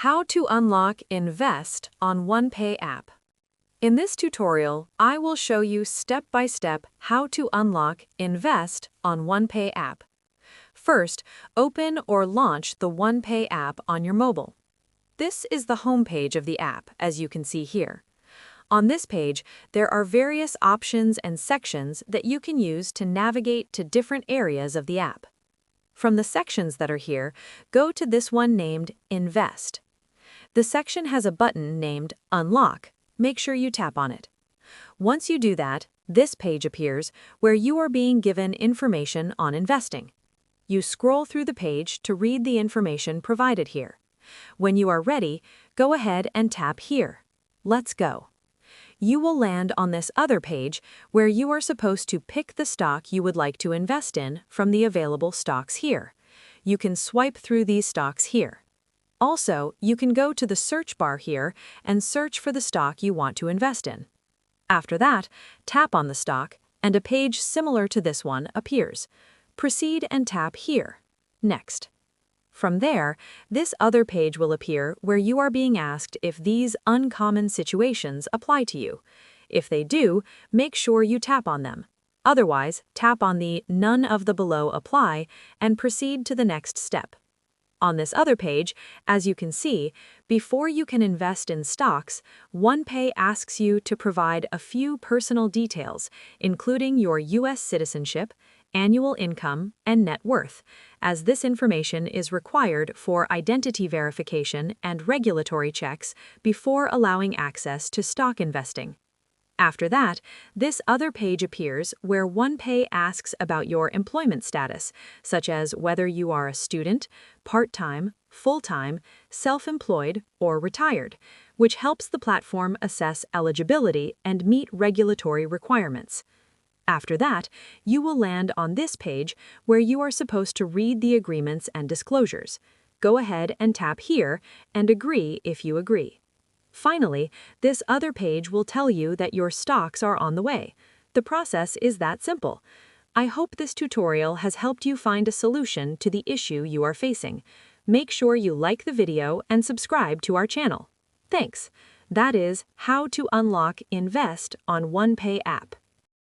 How to unlock Invest on OnePay app. In this tutorial, I will show you step-by-step how to unlock Invest on OnePay app. First, open or launch the OnePay app on your mobile. This is the home page of the app, as you can see here. On this page, there are various options and sections that you can use to navigate to different areas of the app. From the sections that are here, go to this one named Invest. The section has a button named Unlock. Make sure you tap on it. Once you do that, this page appears where you are being given information on investing. You scroll through the page to read the information provided here. When you are ready, go ahead and tap here. Let's go. You will land on this other page where you are supposed to pick the stock you would like to invest in from the available stocks here. You can swipe through these stocks here. Also, you can go to the search bar here and search for the stock you want to invest in. After that, tap on the stock, and a page similar to this one appears. Proceed and tap here. Next. From there, this other page will appear where you are being asked if these uncommon situations apply to you. If they do, make sure you tap on them. Otherwise, tap on the None of the below apply and proceed to the next step. On this other page, as you can see, before you can invest in stocks, OnePay asks you to provide a few personal details, including your U.S. citizenship, annual income, and net worth, as this information is required for identity verification and regulatory checks before allowing access to stock investing. After that, this other page appears where OnePay asks about your employment status, such as whether you are a student, part-time, full-time, self-employed, or retired, which helps the platform assess eligibility and meet regulatory requirements. After that, you will land on this page where you are supposed to read the agreements and disclosures. Go ahead and tap here and agree if you agree. Finally, this other page will tell you that your stocks are on the way. The process is that simple. I hope this tutorial has helped you find a solution to the issue you are facing. Make sure you like the video and subscribe to our channel. Thanks. That is how to unlock Invest on OnePay app.